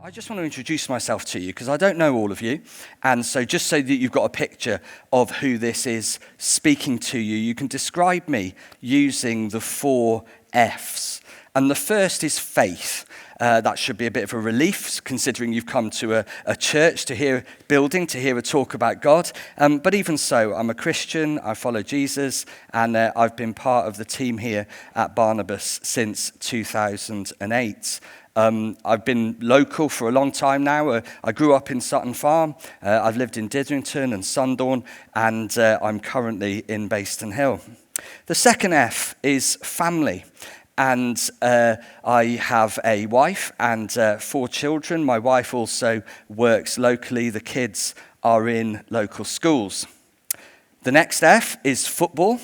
I just want to introduce myself to you because I don't know all of you. And so just so that you've got a picture of who this is speaking to you, you can describe me using the 4 F's. And the first is faith. That should be a bit of a relief, considering you've come to a church to hear a talk about God. But even so, I'm a Christian, I follow Jesus, and I've been part of the team here at Barnabas since 2008. I've been local for a long time now. I grew up in Sutton Farm. I've lived in Ditherington and Sundorne, and I'm currently in Bayston Hill. The second F is family. And I have a wife and 4 children. My wife also works locally. The kids are in local schools. The next F is football.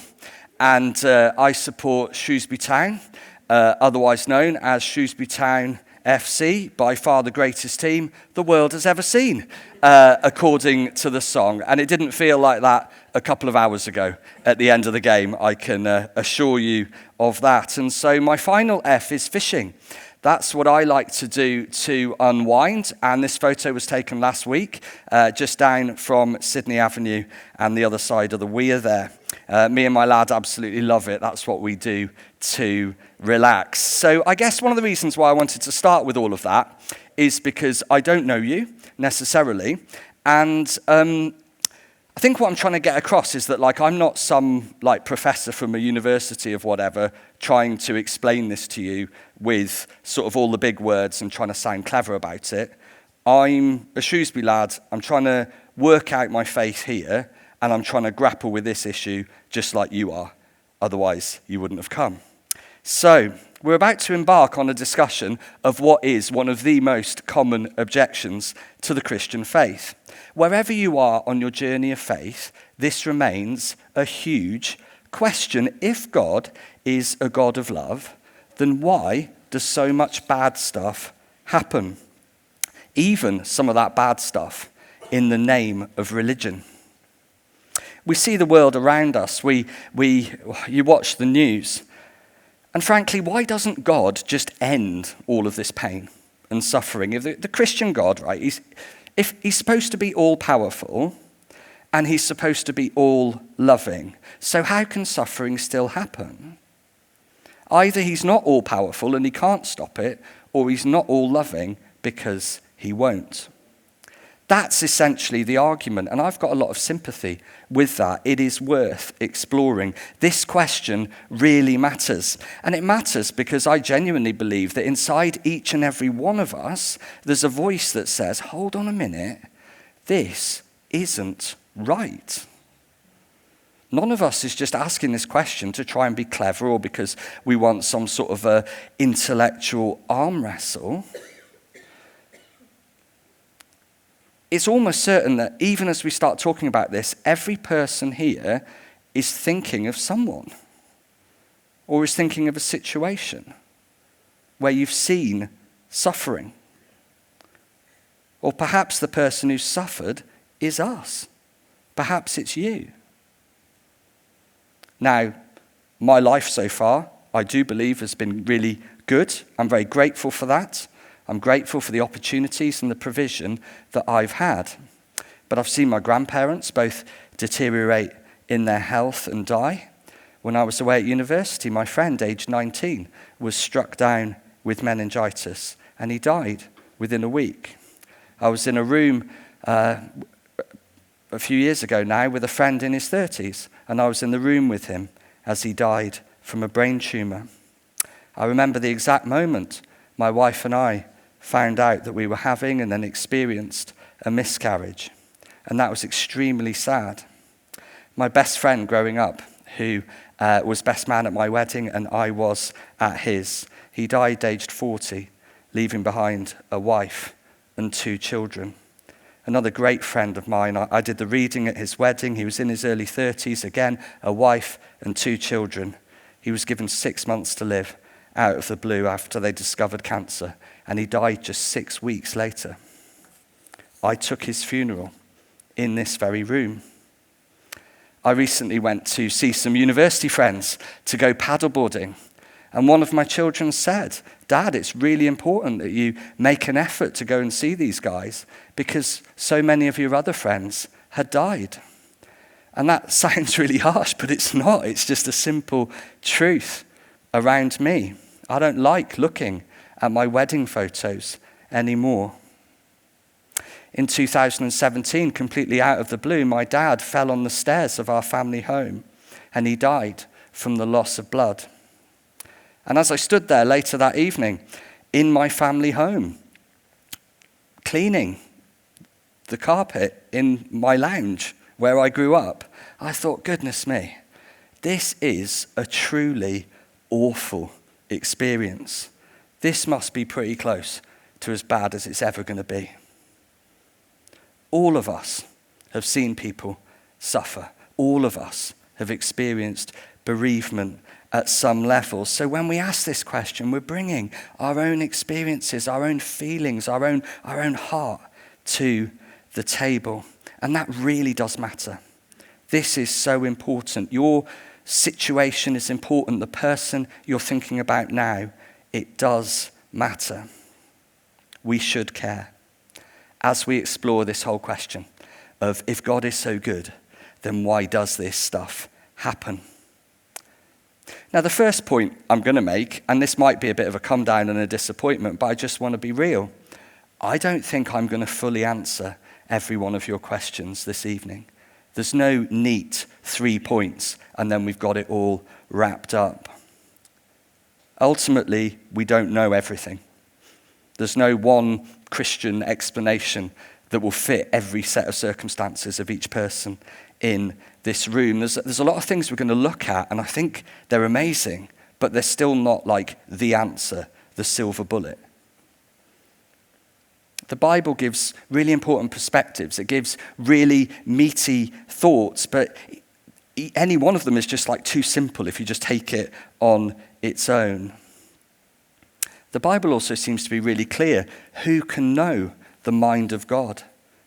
And I support Shrewsbury Town, otherwise known as Shrewsbury Town FC, by far the greatest team the world has ever seen, according to the song. And it didn't feel like that a couple of hours ago at the end of the game, I can assure you of that. And so my final F is fishing. That's what I like to do to unwind. And this photo was taken last week, just down from Sydney Avenue and the other side of the weir there. Me and my lad absolutely love it. That's what we do to relax. So I guess one of the reasons why I wanted to start with all of that is because I don't know you necessarily. And I think what I'm trying to get across is that I'm not some professor from a university of whatever trying to explain this to you with sort of all the big words and trying to sound clever about it. I'm a Shrewsbury lad. I'm trying to work out my faith here, and I'm trying to grapple with this issue just like you are. Otherwise, you wouldn't have come. So, we're about to embark on a discussion of what is one of the most common objections to the Christian faith. Wherever you are on your journey of faith, this remains a huge question. If God is a God of love, then why does so much bad stuff happen? Even some of that bad stuff in the name of religion. We see the world around us. You watch the news. And frankly, why doesn't God just end all of this pain and suffering? If the Christian God, right, if he's supposed to be all-powerful and he's supposed to be all-loving, so how can suffering still happen? Either he's not all-powerful and he can't stop it, or he's not all-loving because he won't. That's essentially the argument, and I've got a lot of sympathy with that. It is worth exploring. This question really matters, and it matters because I genuinely believe that inside each and every one of us, there's a voice that says, hold on a minute, this isn't right. None of us is just asking this question to try and be clever or because we want some sort of a intellectual arm wrestle. It's almost certain that even as we start talking about this, every person here is thinking of someone or is thinking of a situation where you've seen suffering. Or perhaps the person who's suffered is us. Perhaps it's you. Now, my life so far, I do believe, has been really good. I'm very grateful for that. I'm grateful for the opportunities and the provision that I've had. But I've seen my grandparents both deteriorate in their health and die. When I was away at university, my friend, aged 19, was struck down with meningitis, and he died within a week. I was in a room a few years ago now with a friend in his 30s, and I was in the room with him as he died from a brain tumor. I remember the exact moment my wife and I found out that we were having and then experienced a miscarriage. And that was extremely sad. My best friend growing up, who was best man at my wedding and I was at his, he died aged 40, leaving behind a wife and 2 children. Another great friend of mine, I did the reading at his wedding. He was in his early 30s, again, a wife and 2 children. He was given 6 months to live out of the blue after they discovered cancer, and he died just 6 weeks later. I took his funeral in this very room. I recently went to see some university friends to go paddleboarding, And one of my children said, Dad, it's really important that you make an effort to go and see these guys because so many of your other friends had died. And that sounds really harsh, but it's not. It's just a simple truth around me. I don't like looking at my wedding photos anymore. In 2017, completely out of the blue, my dad fell on the stairs of our family home and he died from the loss of blood. And as I stood there later that evening in my family home, cleaning the carpet in my lounge where I grew up, I thought, goodness me, this is a truly awful experience. This must be pretty close to as bad as it's ever going to be. All of us have seen people suffer. All of us have experienced bereavement at some level. So when we ask this question, we're bringing our own experiences, our own feelings, our own heart to the table. And that really does matter. This is so important. Your situation is important. The person you're thinking about now, it does matter. We should care. As we explore this whole question of if God is so good, then why does this stuff happen? Now, the first point I'm going to make, and this might be a bit of a come down and a disappointment, but I just want to be real. I don't think I'm going to fully answer every one of your questions this evening. There's no neat 3 points, and then we've got it all wrapped up. Ultimately, we don't know everything. There's no one Christian explanation that will fit every set of circumstances of each person in this room. There's a lot of things we're going to look at, and I think they're amazing, but they're still not like the answer, the silver bullet. The Bible gives really important perspectives. It gives really meaty thoughts, but any one of them is just like too simple if you just take it on its own. The Bible also seems to be really clear. Who can know the mind of God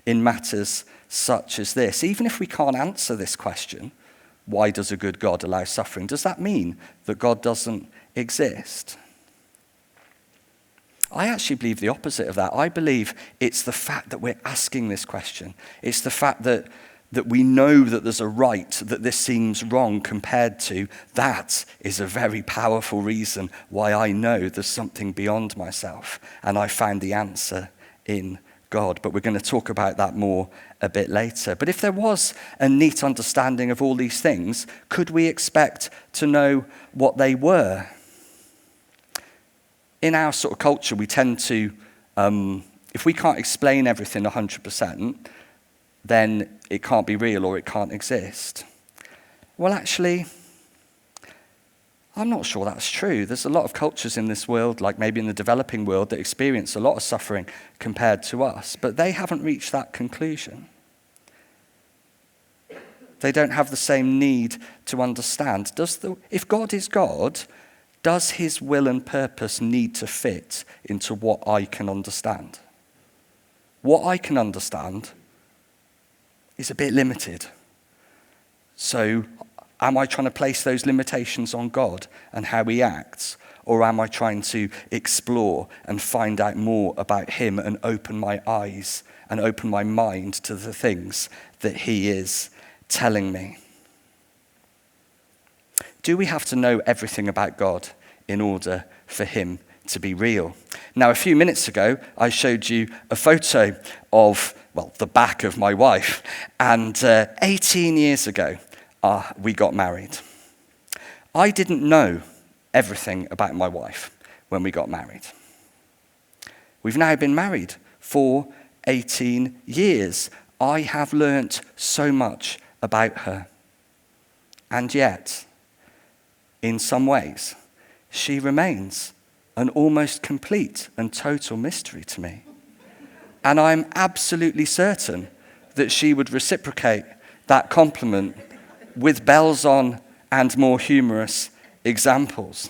in matters such as this? Even if we can't answer this question, why does a good God allow suffering? Does that mean that God doesn't exist? I actually believe the opposite of that. I believe it's the fact that we're asking this question. It's the fact that we know that there's a right, that this seems wrong compared to, that is a very powerful reason why I know there's something beyond myself. And I found the answer in God. But we're going to talk about that more a bit later. But if there was a neat understanding of all these things, could we expect to know what they were? In our sort of culture, we tend to, if we can't explain everything 100%, then it can't be real or it can't exist. Well, actually, I'm not sure that's true. There's a lot of cultures in this world, like maybe in the developing world, that experience a lot of suffering compared to us, but they haven't reached that conclusion. They don't have the same need to understand. If God is God, does his will and purpose need to fit into what I can understand? What I can understand is a bit limited. So am I trying to place those limitations on God and how he acts? Or am I trying to explore and find out more about him and open my eyes and open my mind to the things that he is telling me? Do we have to know everything about God in order for him to be real? Now, a few minutes ago, I showed you a photo of, the back of my wife. And 18 years ago, we got married. I didn't know everything about my wife when we got married. We've now been married for 18 years. I have learnt so much about her. And yet, in some ways, she remains an almost complete and total mystery to me. And I'm absolutely certain that she would reciprocate that compliment with bells on and more humorous examples.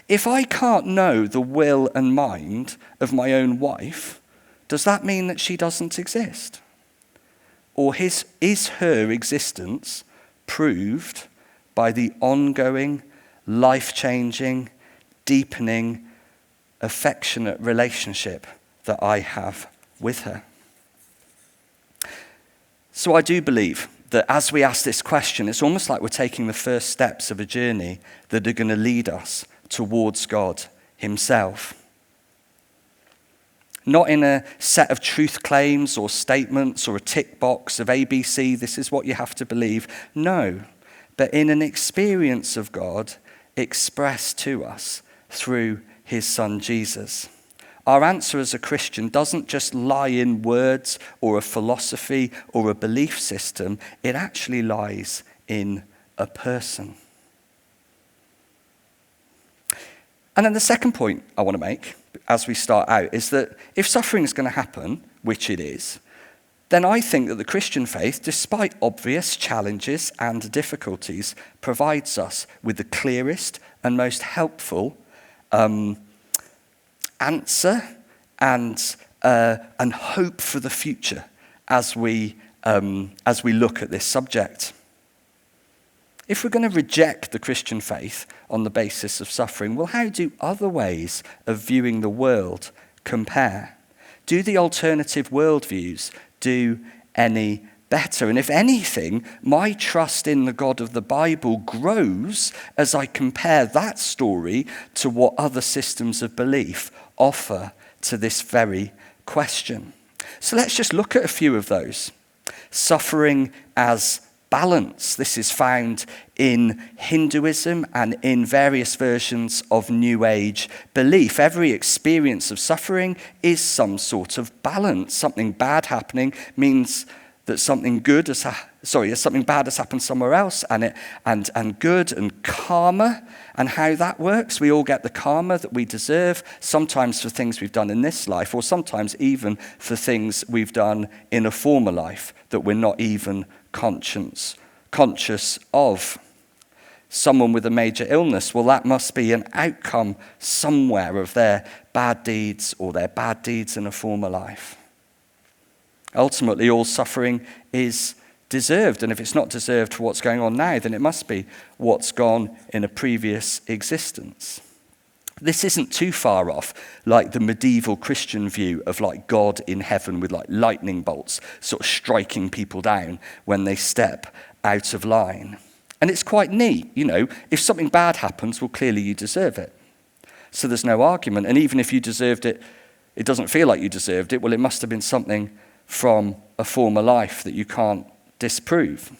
If I can't know the will and mind of my own wife, does that mean that she doesn't exist? Or is her existence proved by the ongoing, life-changing, deepening, affectionate relationship that I have with her. So I do believe that as we ask this question, it's almost like we're taking the first steps of a journey that are going to lead us towards God himself. Not in a set of truth claims or statements or a tick box of ABC, this is what you have to believe. No, but in an experience of God expressed to us through his son Jesus. Our answer as a Christian doesn't just lie in words or a philosophy or a belief system. It actually lies in a person. And then the second point I want to make as we start out is that if suffering is going to happen, which it is, then I think that the Christian faith, despite obvious challenges and difficulties, provides us with the clearest and most helpful answer and hope for the future as we look at this subject. If we're going to reject the Christian faith on the basis of suffering, well, how do other ways of viewing the world compare? Do the alternative worldviews do any better? And if anything, my trust in the God of the Bible grows as I compare that story to what other systems of belief offer to this very question. So let's just look at a few of those. Suffering as balance. This is found in Hinduism and in various versions of New Age belief. Every experience of suffering is some sort of balance. Something bad happening means that something something bad has happened somewhere else, and good and karma, and how that works. We all get the karma that we deserve, sometimes for things we've done in this life, or sometimes even for things we've done in a former life that we're not even conscious of. Someone with a major illness, well, that must be an outcome somewhere of their bad deeds or their bad deeds in a former life. Ultimately, all suffering is deserved, and if it's not deserved for what's going on now, then it must be what's gone in a previous existence. This isn't too far off, like the medieval Christian view of like God in heaven with like lightning bolts sort of striking people down when they step out of line. And it's quite neat, if something bad happens, well, clearly you deserve it. So there's no argument. And even if you deserved it, it doesn't feel like you deserved it. Well, it must have been something from a former life that you can't disprove.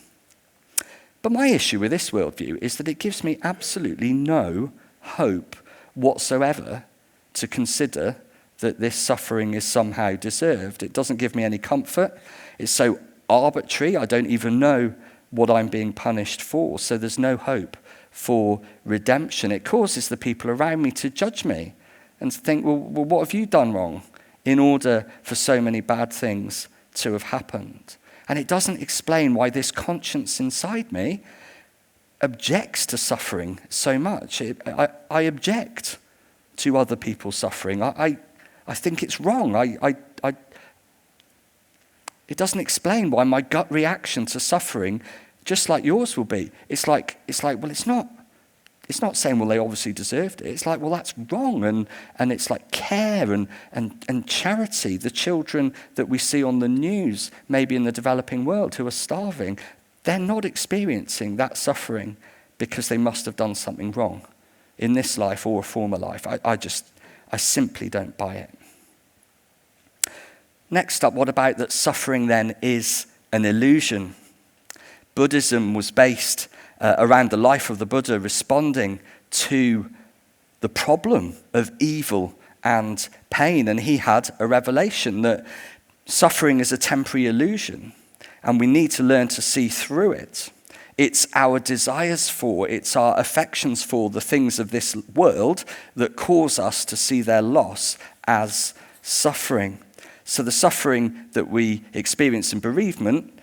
But my issue with this worldview is that it gives me absolutely no hope whatsoever to consider that this suffering is somehow deserved. It doesn't give me any comfort. It's so arbitrary. I don't even know what I'm being punished for. So there's no hope for redemption. It causes the people around me to judge me and to think, well, what have you done wrong in order for so many bad things to have happened? And it doesn't explain why this conscience inside me objects to suffering so much. I object to other people suffering. I think it's wrong. It doesn't explain why my gut reaction to suffering, just like yours will be, it's like, well, it's not saying, well, they obviously deserved it. It's like, well, that's wrong. And it's like care and charity. The children that we see on the news, maybe in the developing world, who are starving, they're not experiencing that suffering because they must have done something wrong in this life or a former life. I simply don't buy it. Next up, what about that suffering then is an illusion? Buddhism was based around the life of the Buddha responding to the problem of evil and pain. And he had a revelation that suffering is a temporary illusion and we need to learn to see through it. It's our desires for, it's our affections for the things of this world that cause us to see their loss as suffering. So the suffering that we experience in bereavement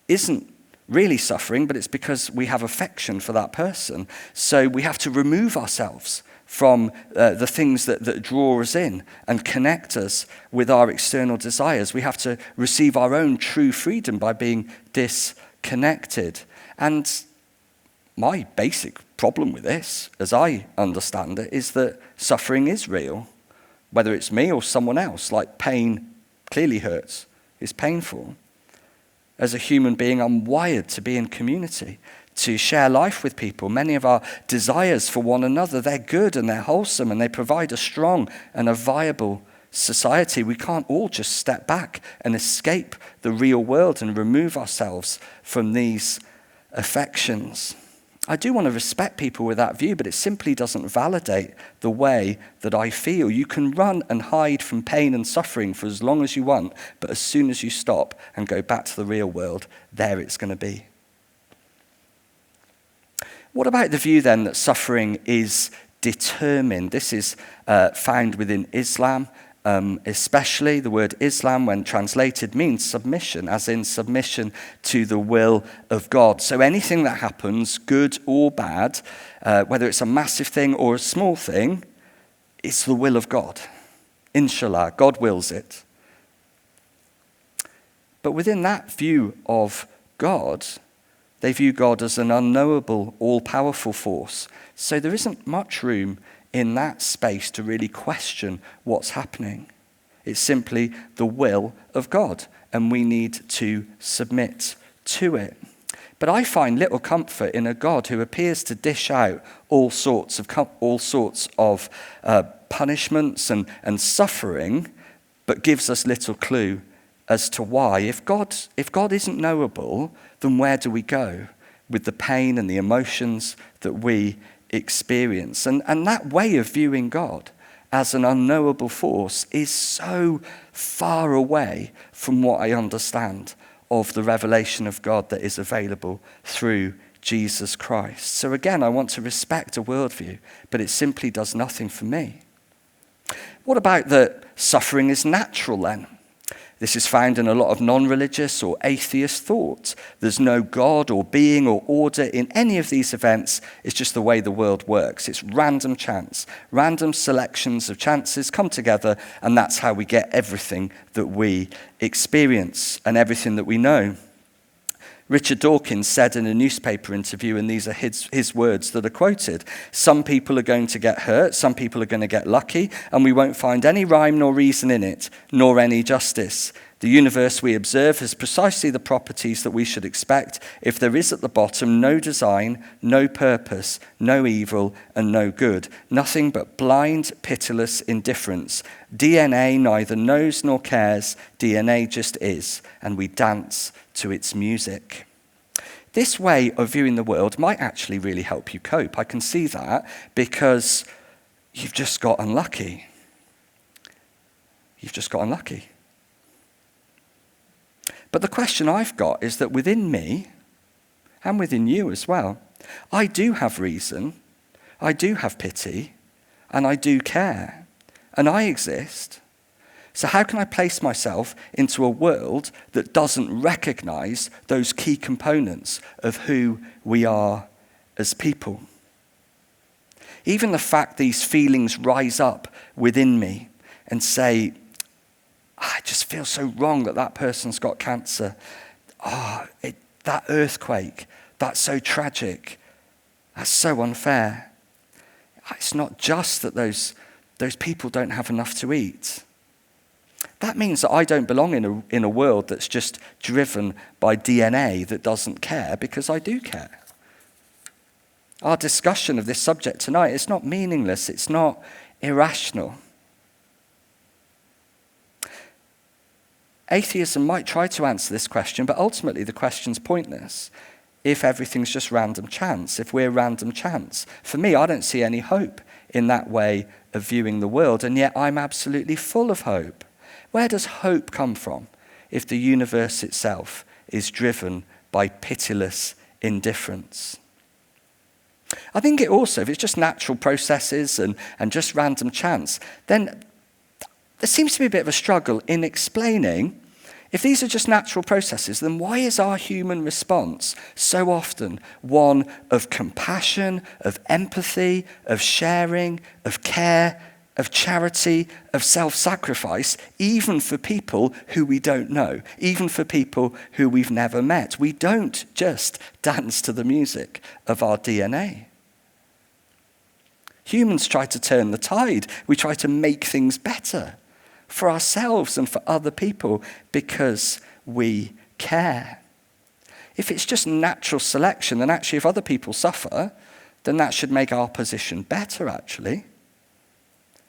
isn't really suffering, but it's because we have affection for that person. So we have to remove ourselves from the things that draw us in and connect us with our external desires. We have to receive our own true freedom by being disconnected. And my basic problem with this, as I understand it, is that suffering is real, whether it's me or someone else. Like, pain clearly hurts, it's painful. As a human being, I'm wired to be in community, to share life with people. Many of our desires for one another, they're good and they're wholesome, and they provide a strong and a viable society. We can't all just step back and escape the real world and remove ourselves from these affections. I do want to respect people with that view, but it simply doesn't validate the way that I feel. You can run and hide from pain and suffering for as long as you want, but as soon as you stop and go back to the real world, there it's going to be. What about the view then that suffering is determined? This is found within Islam, especially. The word Islam, when translated, means submission, as in submission to the will of God. So anything that happens, good or bad, whether it's a massive thing or a small thing, it's the will of God. Inshallah, God wills it. But within that view of God, they view God as an unknowable, all-powerful force. So there isn't much room in that space to really question what's happening. It's simply the will of God, and we need to submit to it. But I find little comfort in a God who appears to dish out all sorts of punishments and suffering, but gives us little clue as to why. If God isn't knowable, then where do we go with the pain and the emotions that we experience? And that way of viewing God as an unknowable force is so far away from what I understand of the revelation of God that is available through Jesus Christ. So again, I want to respect a worldview, but it simply does nothing for me. What about that suffering is natural then? This is found in a lot of non-religious or atheist thought. There's no God or being or order in any of these events. It's just the way the world works. It's random chance. Random selections of chances come together, and that's how we get everything that we experience and everything that we know. Richard Dawkins said in a newspaper interview, and these are his words that are quoted, "Some people are going to get hurt, some people are going to get lucky, and we won't find any rhyme nor reason in it, nor any justice. The universe we observe has precisely the properties that we should expect if there is at the bottom no design, no purpose, no evil, and no good. Nothing but blind, pitiless indifference. DNA neither knows nor cares. DNA just is, and we dance to its music." This way of viewing the world might actually really help you cope. I can see that, because you've just got unlucky. You've just got unlucky. But the question I've got is that within me, and within you as well, I do have reason, I do have pity, and I do care, and I exist. So how can I place myself into a world that doesn't recognize those key components of who we are as people? Even the fact these feelings rise up within me and say, I just feel so wrong that that person's got cancer. That earthquake, that's so tragic. That's so unfair. It's not just that those people don't have enough to eat. That means that I don't belong in a world that's just driven by DNA that doesn't care, because I do care. Our discussion of this subject tonight is not meaningless. It's not irrational. Atheism might try to answer this question, but ultimately the question's pointless if everything's just random chance, if we're random chance. For me, I don't see any hope in that way of viewing the world, and yet I'm absolutely full of hope. Where does hope come from if the universe itself is driven by pitiless indifference? I think it also, if it's just natural processes and just random chance, then there seems to be a bit of a struggle in explaining, if these are just natural processes, then why is our human response so often one of compassion, of empathy, of sharing, of care, of charity, of self-sacrifice, even for people who we don't know, even for people who we've never met. We don't just dance to the music of our DNA. Humans try to turn the tide. We try to make things better for ourselves and for other people because we care. If it's just natural selection, then actually if other people suffer, then that should make our position better, actually.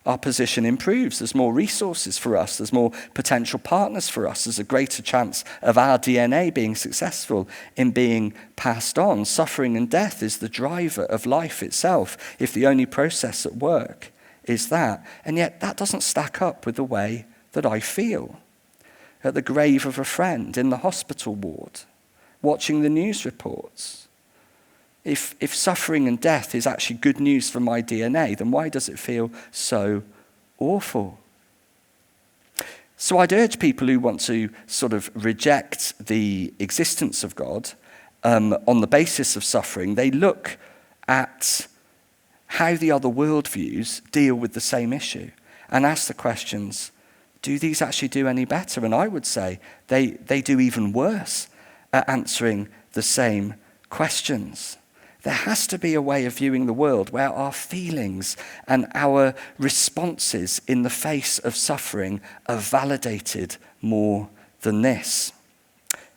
Our position improves. There's more resources for us. There's more potential partners for us. There's a greater chance of our DNA being successful in being passed on. Suffering and death is the driver of life itself, if the only process at work is that. And yet that doesn't stack up with the way that I feel at the grave of a friend, in the hospital ward, watching the news reports. If suffering and death is actually good news for my DNA, then why does it feel so awful? So I'd urge people who want to sort of reject the existence of God on the basis of suffering, they look at how the other worldviews deal with the same issue and ask the questions, do these actually do any better? And I would say they do even worse at answering the same questions. There has to be a way of viewing the world where our feelings and our responses in the face of suffering are validated more than this.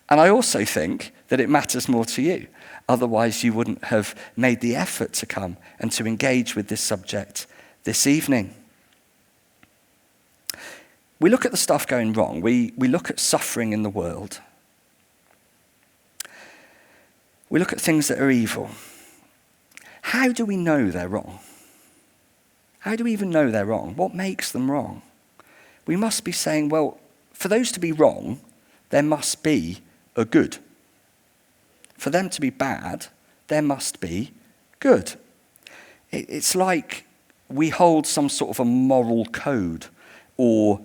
And I also think that it matters more to you. Otherwise, you wouldn't have made the effort to come and to engage with this subject this evening. We look at the stuff going wrong. We look at suffering in the world. We look at things that are evil. How do we know they're wrong? How do we even know they're wrong? What makes them wrong? We must be saying, well, for those to be wrong, there must be a good. For them to be bad, there must be good. It's like we hold some sort of a moral code or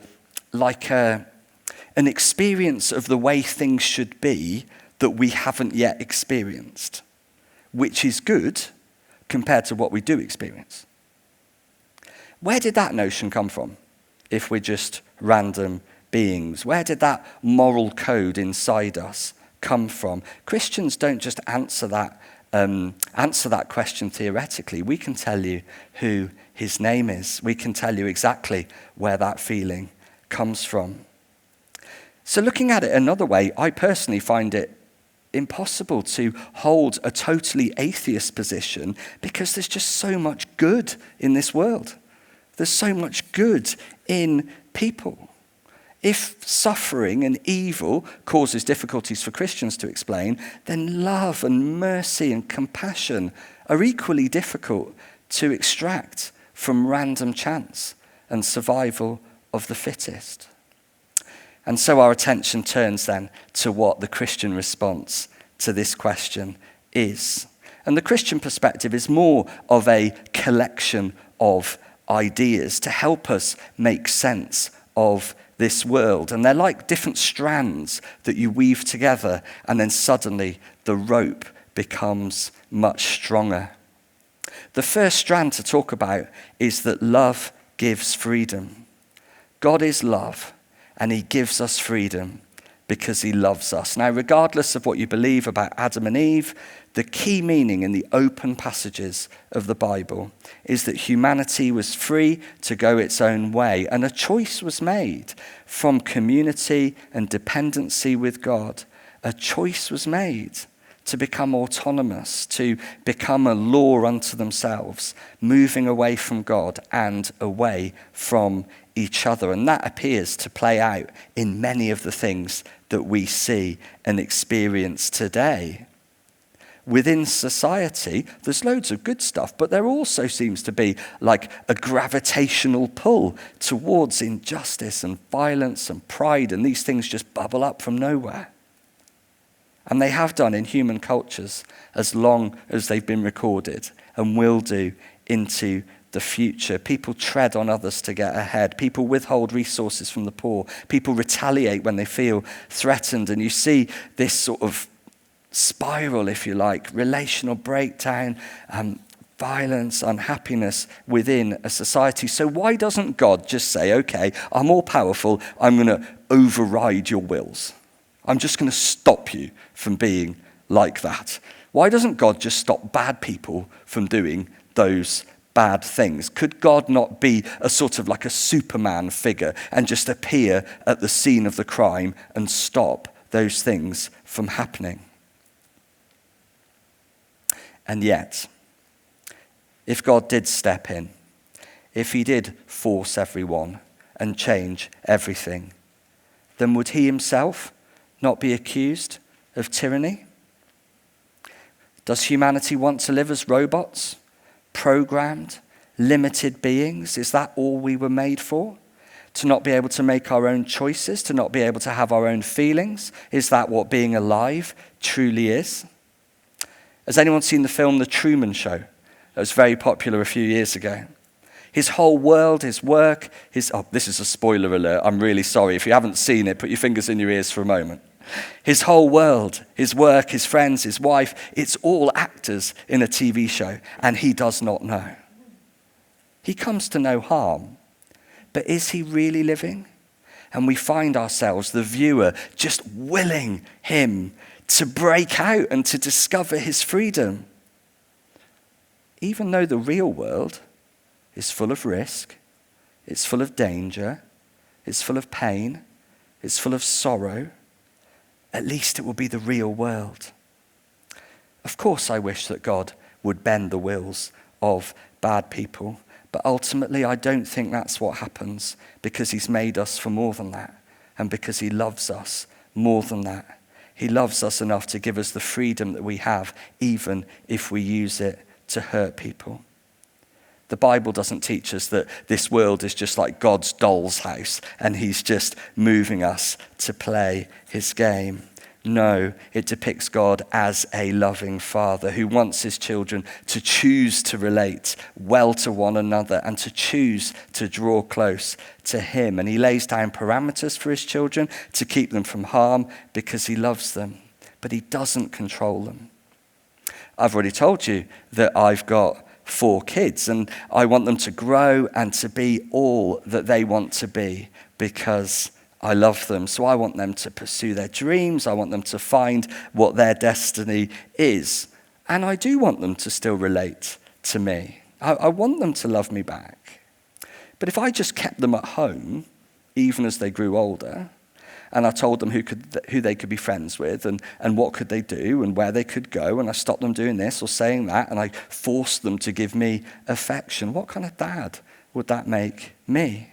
like an experience of the way things should be that we haven't yet experienced, which is good compared to what we do experience. Where did that notion come from, if we're just random beings? Where did that moral code inside us come from? Christians don't just answer that question theoretically. We can tell you who his name is. We can tell you exactly where that feeling comes from. So looking at it another way, I personally find it impossible to hold a totally atheist position because there's just so much good in this world. There's so much good in people. If suffering and evil causes difficulties for Christians to explain, then love and mercy and compassion are equally difficult to extract from random chance and survival of the fittest. And so our attention turns then to what the Christian response to this question is. And the Christian perspective is more of a collection of ideas to help us make sense of this world. And they're like different strands that you weave together, and then suddenly the rope becomes much stronger. The first strand to talk about is that love gives freedom. God is love. And he gives us freedom because he loves us. Now, regardless of what you believe about Adam and Eve, the key meaning in the open passages of the Bible is that humanity was free to go its own way, and a choice was made from community and dependency with God. A choice was made to become autonomous, to become a law unto themselves, moving away from God and away from each other. And that appears to play out in many of the things that we see and experience today. Within society, there's loads of good stuff, but there also seems to be like a gravitational pull towards injustice and violence and pride, and these things just bubble up from nowhere. And they have done in human cultures as long as they've been recorded, and will do into the future. People tread on others to get ahead. People withhold resources from the poor. People retaliate when they feel threatened. And you see this sort of spiral, if you like, relational breakdown, violence, unhappiness within a society. So why doesn't God just say, okay, I'm all powerful, I'm going to override your wills. I'm just going to stop you from being like that. Why doesn't God just stop bad people from doing those bad things? Could God not be a sort of like a Superman figure and just appear at the scene of the crime and stop those things from happening? And yet, if God did step in, if he did force everyone and change everything, then would he himself not be accused of tyranny? Does humanity want to live as robots, programmed, limited beings? Is that all we were made for? To not be able to make our own choices, to not be able to have our own feelings? Is that what being alive truly is? Has anyone seen the film The Truman Show? That was very popular a few years ago. His whole world, his work, this is a spoiler alert, I'm really sorry. If you haven't seen it, put your fingers in your ears for a moment. His whole world, his work, his friends, his wife, it's all actors in a TV show, and he does not know. He comes to no harm, but is he really living? And we find ourselves, the viewer, just willing him to break out and to discover his freedom. Even though the real world is full of risk, it's full of danger, it's full of pain, it's full of sorrow, at least it will be the real world. Of course, I wish that God would bend the wills of bad people, but ultimately I don't think that's what happens, because he's made us for more than that, and because he loves us more than that. He loves us enough to give us the freedom that we have, even if we use it to hurt people. The Bible doesn't teach us that this world is just like God's doll's house and he's just moving us to play his game. No, it depicts God as a loving father who wants his children to choose to relate well to one another and to choose to draw close to him. And he lays down parameters for his children to keep them from harm because he loves them, but he doesn't control them. I've already told you that I've got 4 kids, and I want them to grow and to be all that they want to be because I love them. So I want them to pursue their dreams. I want them to find what their destiny is. And I do want them to still relate to me. I want them to love me back. But if I just kept them at home, even as they grew older, and I told them who they could be friends with and what could they do and where they could go, and I stopped them doing this or saying that, and I forced them to give me affection, what kind of dad would that make me?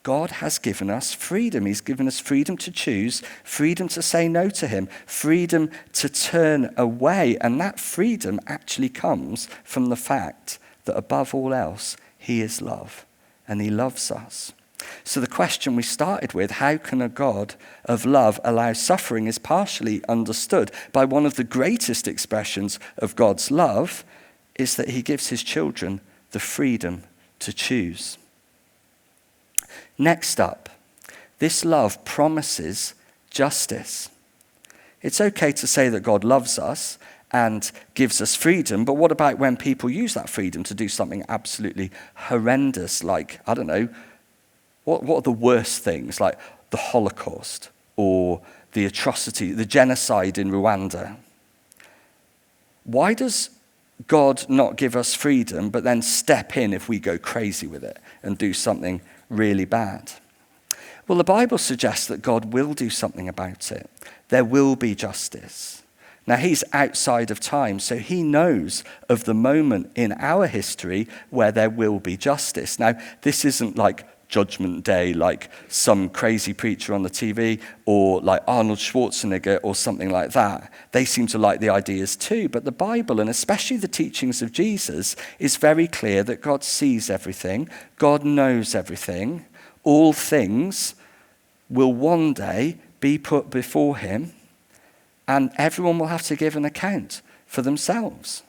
God has given us freedom. He's given us freedom to choose, freedom to say no to him, freedom to turn away. And that freedom actually comes from the fact that above all else, he is love and he loves us. So the question we started with, how can a God of love allow suffering, is partially understood by one of the greatest expressions of God's love is that he gives his children the freedom to choose. Next up, this love promises justice. It's okay to say that God loves us and gives us freedom, but what about when people use that freedom to do something absolutely horrendous, like, I don't know, what are the worst things, like the Holocaust or the atrocity, the genocide in Rwanda? Why does God not give us freedom, but then step in if we go crazy with it and do something really bad? Well, the Bible suggests that God will do something about it. There will be justice. Now, he's outside of time, so he knows of the moment in our history where there will be justice. Now, this isn't like Judgment Day, like some crazy preacher on the TV, or like Arnold Schwarzenegger or something like that. They seem to like the ideas too, but the Bible, and especially the teachings of Jesus, is very clear that God sees everything, God knows everything, all things will one day be put before him, and everyone will have to give an account for themselves.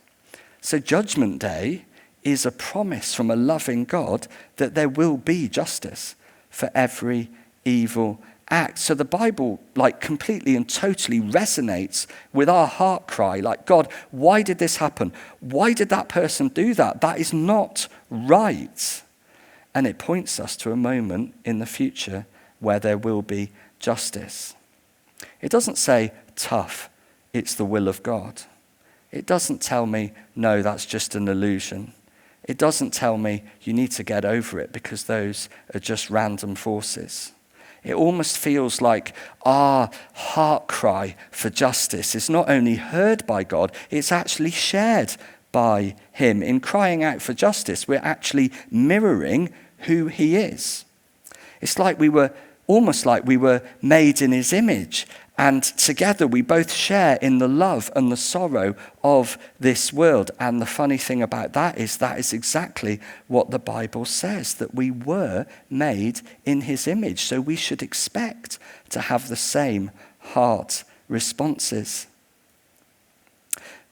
So Judgment Day is a promise from a loving God that there will be justice for every evil act. So the Bible completely and totally resonates with our heart cry. Like, God, why did this happen? Why did that person do that? That is not right. And it points us to a moment in the future where there will be justice. It doesn't say tough, it's the will of God. It doesn't tell me, no, that's just an illusion. It doesn't tell me you need to get over it because those are just random forces. It almost feels like our heart cry for justice is not only heard by God, it's actually shared by him. In crying out for justice, we're actually mirroring who he is. It's almost like we were made in his image, and together we both share in the love and the sorrow of this world. And the funny thing about that is exactly what the Bible says, that we were made in his image. So we should expect to have the same heart responses.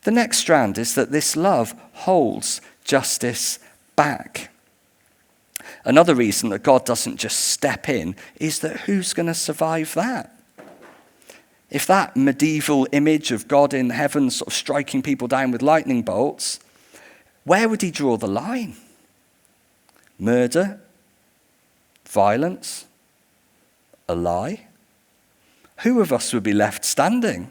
The next strand is that this love holds justice back. Another reason that God doesn't just step in is that who's going to survive that? If that medieval image of God in heaven sort of striking people down with lightning bolts, where would he draw the line? Murder? Violence? A lie? Who of us would be left standing?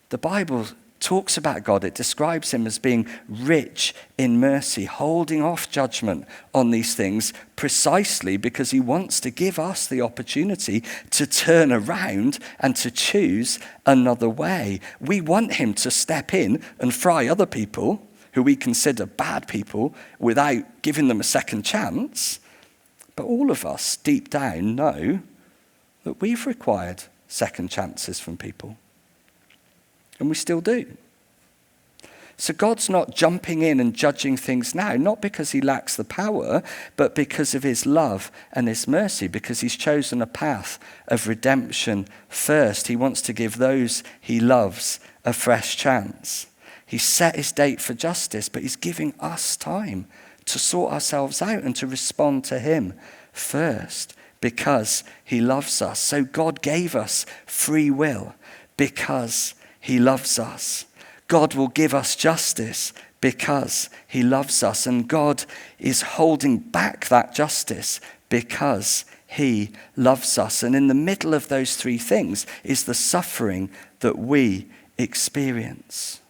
The Bible talks about God. It describes him as being rich in mercy, holding off judgment on these things precisely because he wants to give us the opportunity to turn around and to choose another way. We want him to step in and fry other people who we consider bad people without giving them a second chance. But all of us deep down know that we've required second chances from people. And we still do. So God's not jumping in and judging things now, not because he lacks the power, but because of his love and his mercy, because he's chosen a path of redemption first. He wants to give those he loves a fresh chance. He's set his date for justice, but he's giving us time to sort ourselves out and to respond to him first because he loves us. So God gave us free will because he loves us. God will give us justice because he loves us. And God is holding back that justice because he loves us. And in the middle of those three things is the suffering that we experience.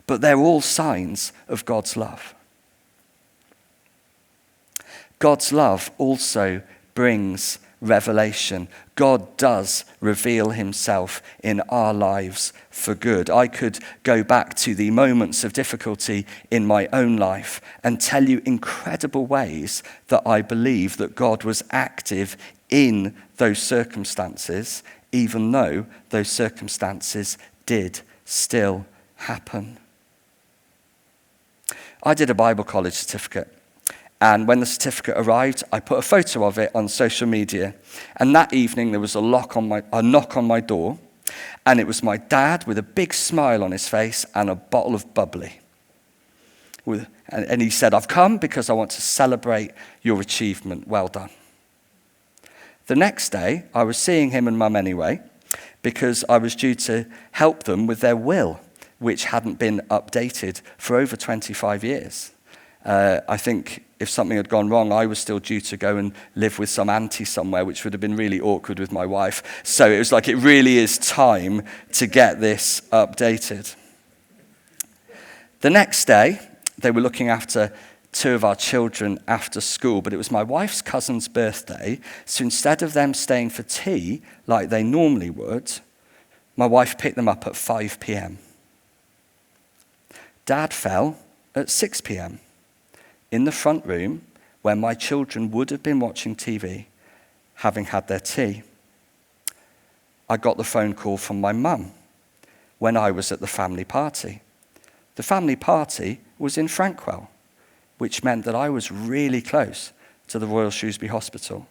But they're all signs of God's love. God's love also brings revelation. God does reveal himself in our lives for good. I could go back to the moments of difficulty in my own life and tell you incredible ways that I believe that God was active in those circumstances, even though those circumstances did still happen. I did a Bible college certificate. And when the certificate arrived, I put a photo of it on social media. And that evening, there was a knock on my door. And it was my dad with a big smile on his face and a bottle of bubbly. And he said, "I've come because I want to celebrate your achievement. Well done." The next day, I was seeing him and Mum anyway, because I was due to help them with their will, which hadn't been updated for over 25 years. I think if something had gone wrong, I was still due to go and live with some auntie somewhere, which would have been really awkward with my wife. So it was like, it really is time to get this updated. The next day, they were looking after two of our children after school, but it was my wife's cousin's birthday. So instead of them staying for tea like they normally would, my wife picked them up at 5 p.m. Dad fell at 6 p.m. in the front room where my children would have been watching TV, having had their tea. I got the phone call from my mum when I was at the family party. The family party was in Frankwell, which meant that I was really close to the Royal Shrewsbury Hospital.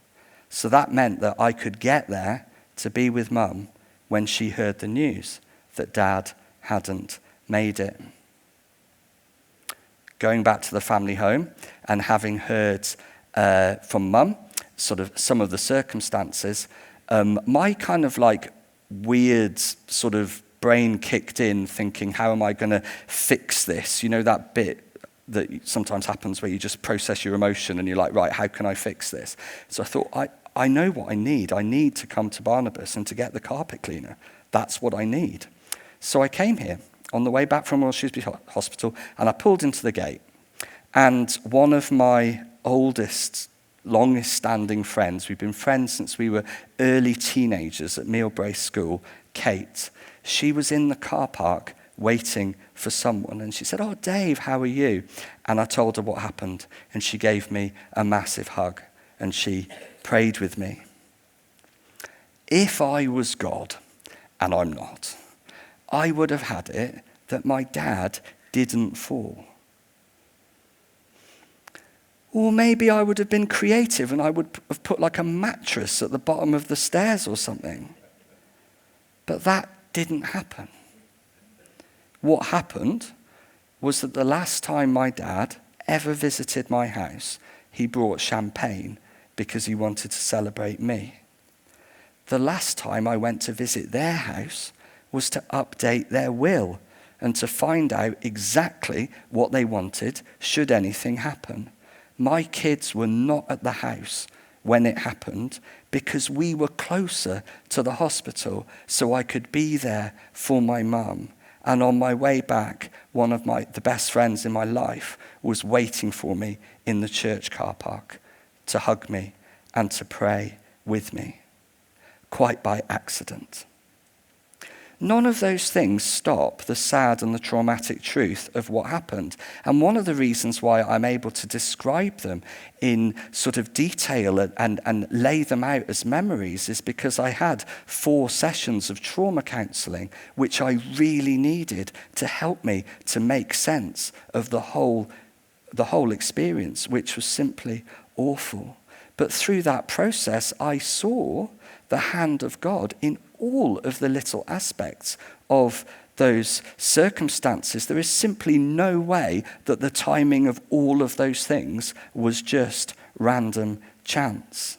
So that meant that I could get there to be with Mum when she heard the news that Dad hadn't made it. Going back to the family home and having heard from Mum sort of some of the circumstances, my kind of like weird sort of brain kicked in thinking, how am I going to fix this? You know, that bit that sometimes happens where you just process your emotion and you're like, right, how can I fix this? So I thought, I know what I need. I need to come to Barnabas and to get the carpet cleaner. That's what I need. So I came here on the way back from Royal Shrewsbury Hospital, and I pulled into the gate. And one of my oldest, longest standing friends, we've been friends since we were early teenagers at Meal Brace School, Kate, she was in the car park waiting for someone. And she said, "Oh, Dave, how are you?" And I told her what happened. And she gave me a massive hug. And she prayed with me. If I was God, and I'm not, I would have had it that my dad didn't fall. Or maybe I would have been creative and I would have put like a mattress at the bottom of the stairs or something. But that didn't happen. What happened was that the last time my dad ever visited my house, he brought champagne because he wanted to celebrate me. The last time I went to visit their house was to update their will and to find out exactly what they wanted should anything happen. My kids were not at the house when it happened because we were closer to the hospital so I could be there for my mum. And on my way back, one of the best friends in my life was waiting for me in the church car park to hug me and to pray with me, quite by accident. None of those things stop the sad and the traumatic truth of what happened. And one of the reasons why I'm able to describe them in sort of detail and lay them out as memories is because I had 4 sessions of trauma counselling, which I really needed to help me to make sense of the whole experience, which was simply awful. But through that process, I saw the hand of God in all of the little aspects of those circumstances. There is simply no way that the timing of all of those things was just random chance.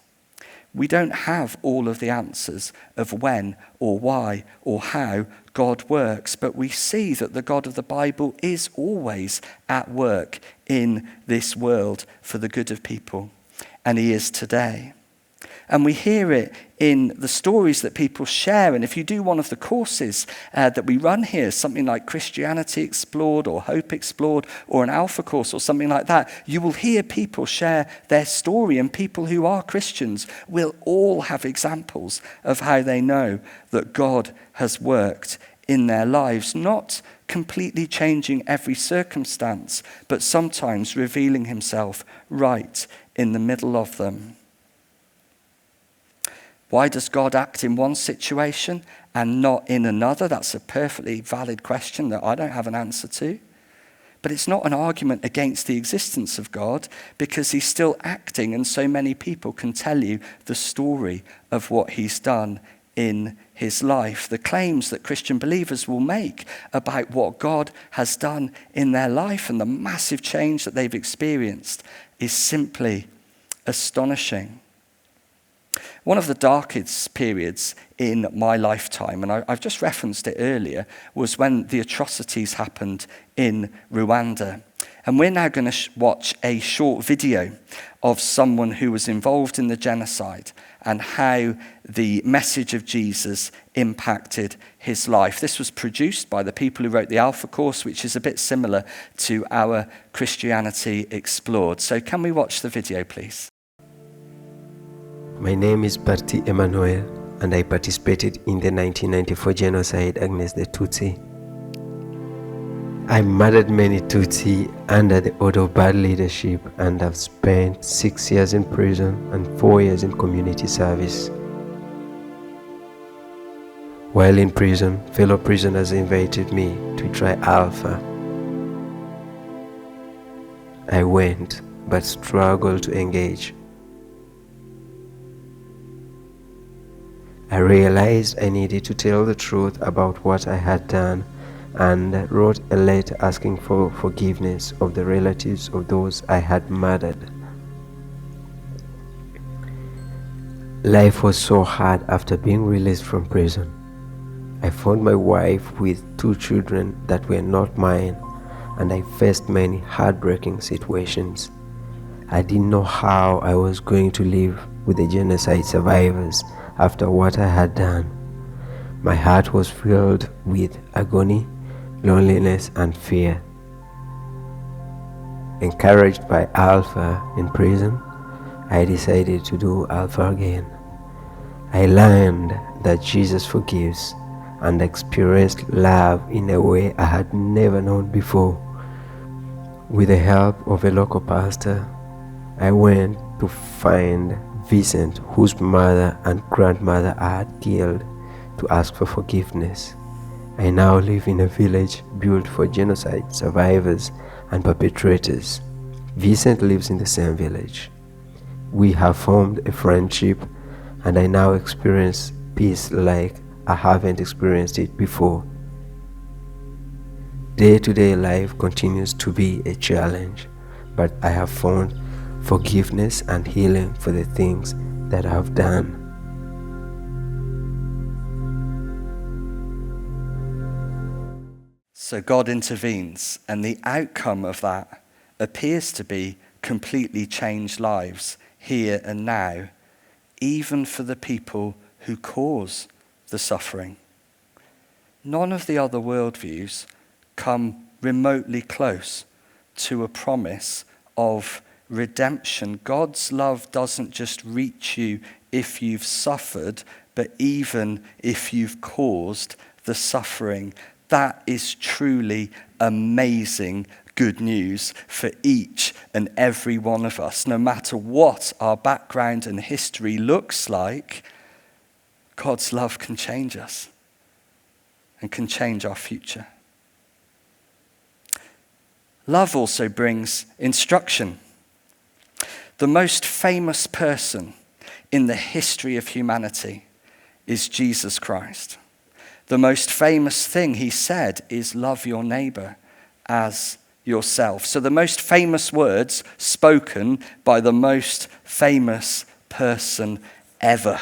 We don't have all of the answers of when or why or how God works, but we see that the God of the Bible is always at work in this world for the good of people, and he is today. And we hear it in the stories that people share. And if you do one of the courses that we run here, something like Christianity Explored or Hope Explored or an Alpha course or something like that, you will hear people share their story. And people who are Christians will all have examples of how they know that God has worked in their lives, not completely changing every circumstance, but sometimes revealing himself right in the middle of them. Why does God act in one situation and not in another? That's a perfectly valid question that I don't have an answer to. But it's not an argument against the existence of God because he's still acting, and so many people can tell you the story of what he's done in his life. The claims that Christian believers will make about what God has done in their life and the massive change that they've experienced is simply astonishing. One of the darkest periods in my lifetime, and I've just referenced it earlier, was when the atrocities happened in Rwanda. And we're now going to watch a short video of someone who was involved in the genocide and how the message of Jesus impacted his life. This was produced by the people who wrote the Alpha course, which is a bit similar to our Christianity Explored. So can we watch the video, please? My name is Bertie Emmanuel, and I participated in the 1994 genocide against the Tutsi. I murdered many Tutsi under the order of bad leadership and have spent 6 years in prison and 4 years in community service. While in prison, fellow prisoners invited me to try Alpha. I went, but struggled to engage. I realized I needed to tell the truth about what I had done and wrote a letter asking for forgiveness of the relatives of those I had murdered. Life was so hard after being released from prison. I found my wife with 2 children that were not mine, and I faced many heartbreaking situations. I didn't know how I was going to live with the genocide survivors after what I had done. My heart was filled with agony, loneliness, and fear. Encouraged by Alpha in prison, I decided to do Alpha again. I learned that Jesus forgives and experienced love in a way I had never known before. With the help of a local pastor, I went to find Vincent, whose mother and grandmother I had killed, to ask for forgiveness. I now live in a village built for genocide survivors and perpetrators. Vincent lives in the same village. We have formed a friendship, and I now experience peace like I haven't experienced it before. Day-to-day life continues to be a challenge, but I have found forgiveness and healing for the things that I have done. So God intervenes, and the outcome of that appears to be completely changed lives here and now, even for the people who cause the suffering. None of the other worldviews come remotely close to a promise of redemption. God's love doesn't just reach you if you've suffered, but even if you've caused the suffering. That is truly amazing good news for each and every one of us. No matter what our background and history looks like, God's love can change us and can change our future. Love also brings instruction. The most famous person in the history of humanity is Jesus Christ. The most famous thing he said is, love your neighbor as yourself. So the most famous words spoken by the most famous person ever.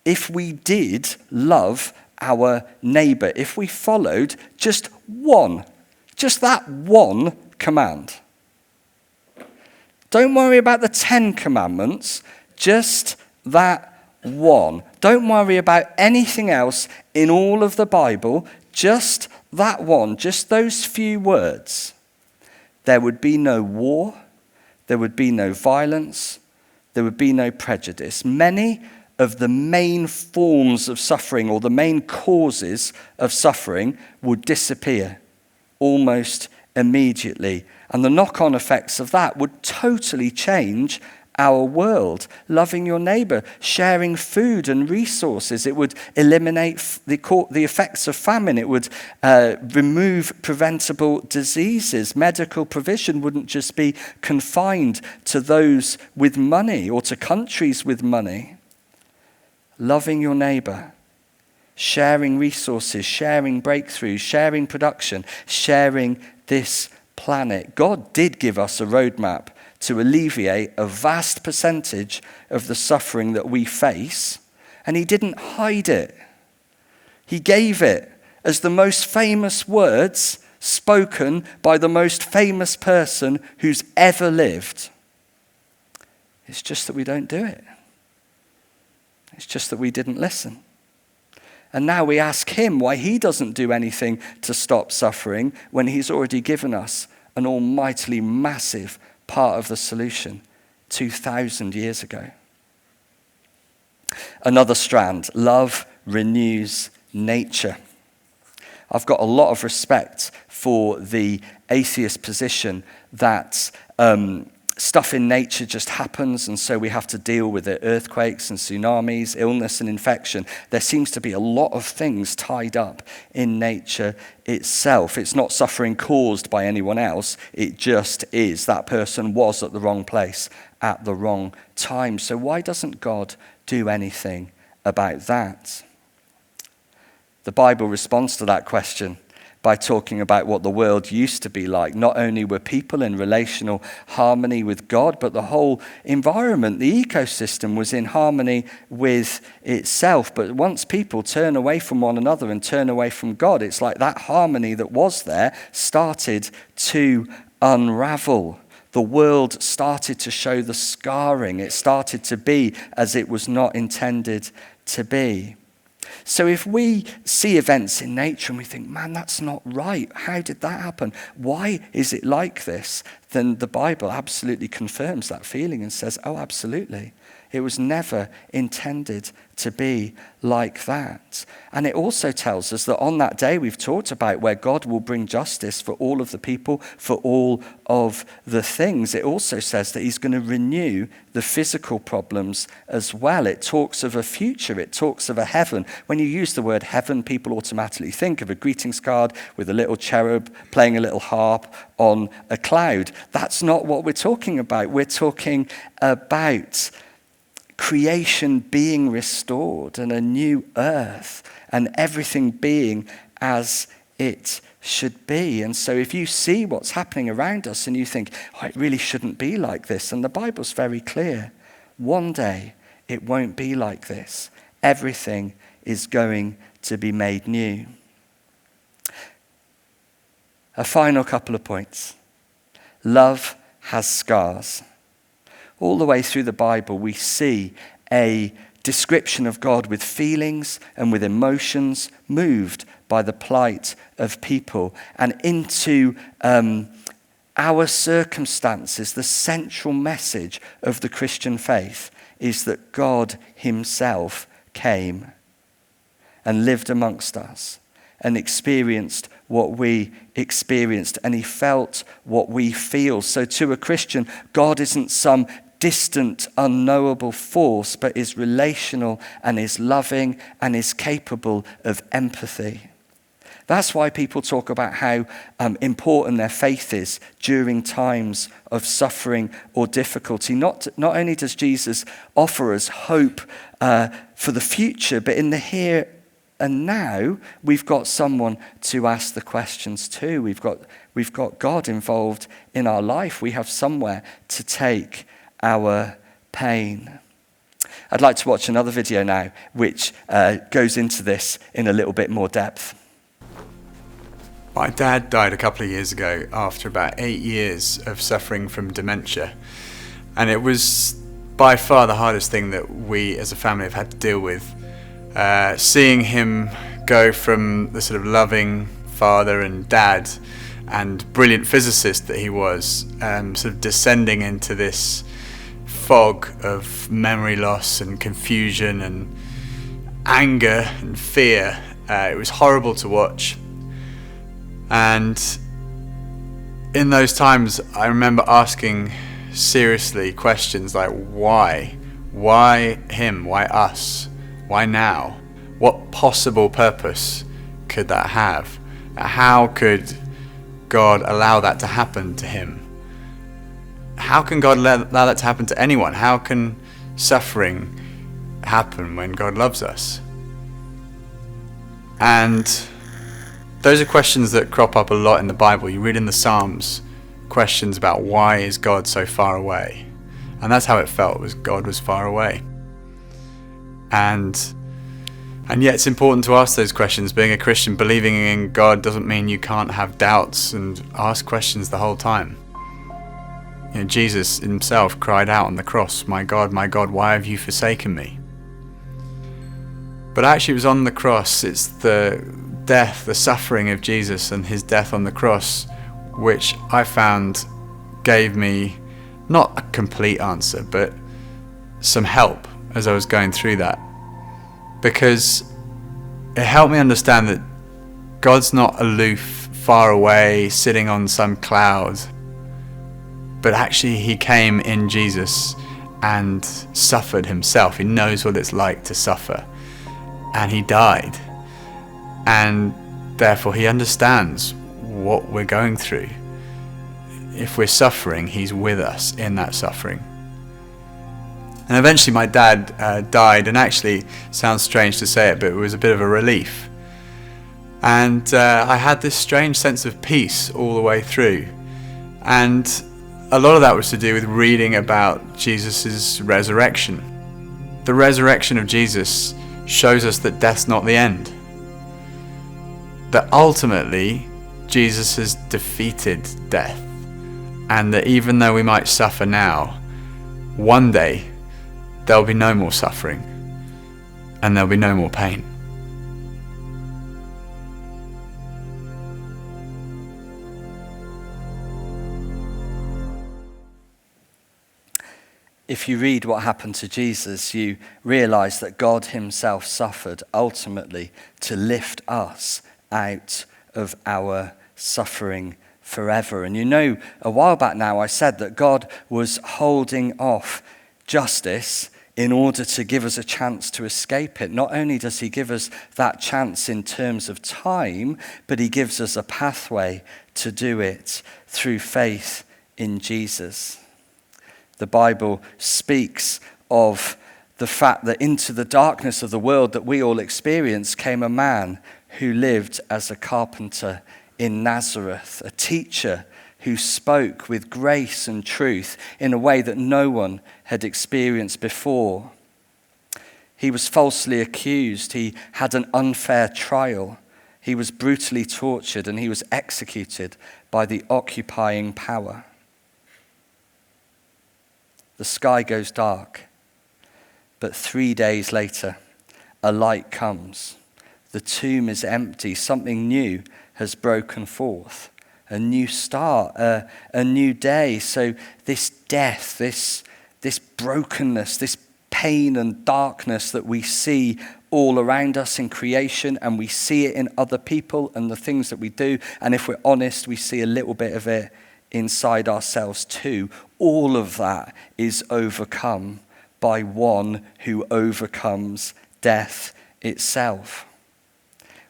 If we did love our neighbor, if we followed just that one command. Don't worry about the 10 commandments, just that one. Don't worry about anything else in all of the Bible, just that one, just those few words. There would be no war, there would be no violence, there would be no prejudice. Many of the main forms of suffering, or the main causes of suffering, would disappear almost immediately. And the knock-on effects of that would totally change our world. Loving your neighbor, sharing food and resources. It would eliminate the effects of famine. It would remove preventable diseases. Medical provision wouldn't just be confined to those with money or to countries with money. Loving your neighbor, sharing resources, sharing breakthroughs, sharing production, sharing this planet. God did give us a roadmap to alleviate a vast percentage of the suffering that we face, and he didn't hide it. He gave it as the most famous words spoken by the most famous person who's ever lived. It's just that we don't do it. It's just that we didn't listen. And now we ask him why he doesn't do anything to stop suffering when he's already given us an almightily massive part of the solution 2,000 years ago. Another strand, love renews nature. I've got a lot of respect for the atheist position that stuff in nature just happens, and so we have to deal with it. Earthquakes and tsunamis, illness and infection. There seems to be a lot of things tied up in nature itself. It's not suffering caused by anyone else. It just is. That person was at the wrong place at the wrong time. So why doesn't God do anything about that? The Bible responds to that question by talking about what the world used to be like. Not only were people in relational harmony with God, but the whole environment, the ecosystem, was in harmony with itself. But once people turn away from one another and turn away from God, it's like that harmony that was there started to unravel. The world started to show the scarring. It started to be as it was not intended to be. So if we see events in nature and we think, man, that's not right. How did that happen? Why is it like this? Then the Bible absolutely confirms that feeling and says, oh, absolutely. It was never intended to be like that. And it also tells us that on that day we've talked about where God will bring justice for all of the people, for all of the things. It also says that he's going to renew the physical problems as well. It talks of a future. It talks of a heaven. When you use the word heaven, people automatically think of a greetings card with a little cherub playing a little harp on a cloud. That's not what we're talking about. We're talking about creation being restored and a new earth and everything being as it should be. And so if you see what's happening around us and you think, oh, it really shouldn't be like this, and the Bible's very clear. One day it won't be like this. Everything is going to be made new. A final couple of points. Love has scars. All the way through the Bible, we see a description of God with feelings and with emotions moved by the plight of people. And into our circumstances, the central message of the Christian faith is that God himself came and lived amongst us and experienced what we experienced, and he felt what we feel. So to a Christian, God isn't some distant, unknowable force, but is relational and is loving and is capable of empathy. That's why people talk about how important their faith is during times of suffering or difficulty. Not only does Jesus offer us hope for the future, but in the here and now, we've got someone to ask the questions to. We've got God involved in our life. We have somewhere to take our pain. I'd like to watch another video now, which goes into this in a little bit more depth. My dad died a couple of years ago after about 8 years of suffering from dementia. And it was by far the hardest thing that we as a family have had to deal with. Seeing him go from the sort of loving father and dad and brilliant physicist that he was, sort of descending into this fog of memory loss and confusion and anger and fear. It was horrible to watch. And in those times, I remember asking seriously questions like, why? Why him? Why us? Why now? What possible purpose could that have? How could God allow that to happen to him? How can God allow that to happen to anyone? How can suffering happen when God loves us? And those are questions that crop up a lot in the Bible. You read in the Psalms questions about why is God so far away? And that's how it felt, was God was far away. And yet it's important to ask those questions. Being a Christian, believing in God doesn't mean you can't have doubts and ask questions the whole time. You know, Jesus himself cried out on the cross, my God, why have you forsaken me? But actually it was on the cross, it's the death, the suffering of Jesus and his death on the cross, which I found gave me not a complete answer, but some help as I was going through that. Because it helped me understand that God's not aloof, far away, sitting on some cloud, but actually he came in Jesus and suffered himself. He knows what it's like to suffer, and he died, and therefore he understands what we're going through. If we're suffering, he's with us in that suffering. And eventually my dad died, and actually, sounds strange to say it, but it was a bit of a relief. And I had this strange sense of peace all the way through. And a lot of that was to do with reading about Jesus' resurrection. The resurrection of Jesus shows us that death's not the end. That ultimately, Jesus has defeated death. And that even though we might suffer now, one day there'll be no more suffering and there'll be no more pain. If you read what happened to Jesus, you realize that God himself suffered ultimately to lift us out of our suffering forever. And you know, a while back now, I said that God was holding off justice in order to give us a chance to escape it. Not only does he give us that chance in terms of time, but he gives us a pathway to do it through faith in Jesus. The Bible speaks of the fact that into the darkness of the world that we all experience came a man who lived as a carpenter in Nazareth, a teacher who spoke with grace and truth in a way that no one had experienced before. He was falsely accused. He had an unfair trial. He was brutally tortured and he was executed by the occupying power. The sky goes dark, but 3 days later, a light comes. The tomb is empty. Something new has broken forth. A new start, a new day. So this death, this brokenness, this pain and darkness that we see all around us in creation, and we see it in other people and the things that we do, and if we're honest, we see a little bit of it inside ourselves too. All of that is overcome by one who overcomes death itself.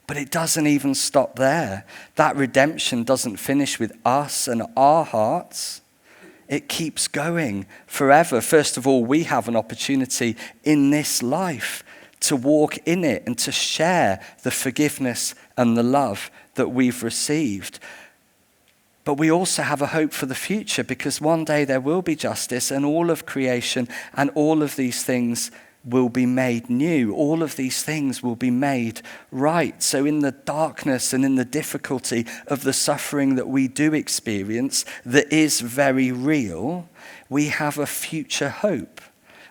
But it doesn't even stop there. That redemption doesn't finish with us and our hearts. It keeps going forever. First of all, we have an opportunity in this life to walk in it and to share the forgiveness and the love that we've received. But we also have a hope for the future, because one day there will be justice and all of creation and all of these things will be made new. All of these things will be made right. So in the darkness and in the difficulty of the suffering that we do experience, that is very real, we have a future hope,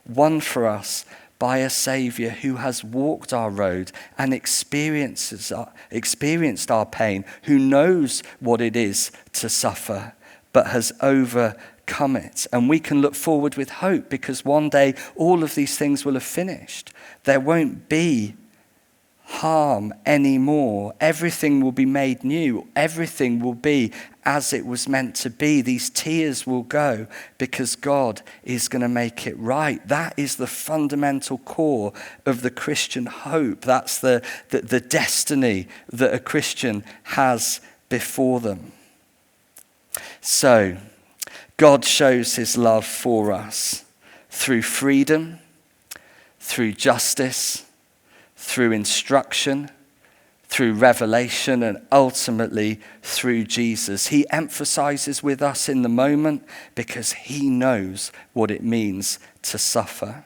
won for us by a Saviour who has walked our road and experienced our pain, who knows what it is to suffer, but has overcome it. And we can look forward with hope, because one day all of these things will have finished. There won't be harm anymore. Everything will be made new. Everything will be as it was meant to be. These tears will go because God is going to make it right. That is the fundamental core of the Christian hope. That's the destiny that a Christian has before them. So, God shows his love for us through freedom, through justice, through instruction, through revelation, and ultimately through Jesus. He emphasizes with us in the moment because he knows what it means to suffer.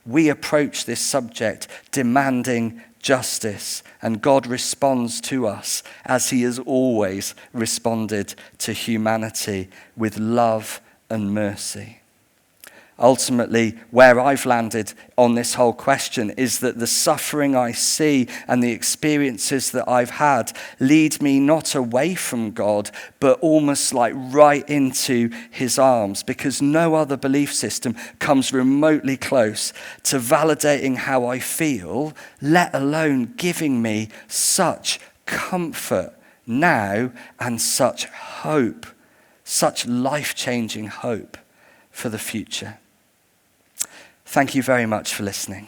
We approach this subject demanding justice, and God responds to us as he has always responded to humanity, with love and mercy. Ultimately, where I've landed on this whole question is that the suffering I see and the experiences that I've had lead me not away from God, but almost like right into his arms, because no other belief system comes remotely close to validating how I feel, let alone giving me such comfort now and such hope, such life-changing hope for the future. Thank you very much for listening.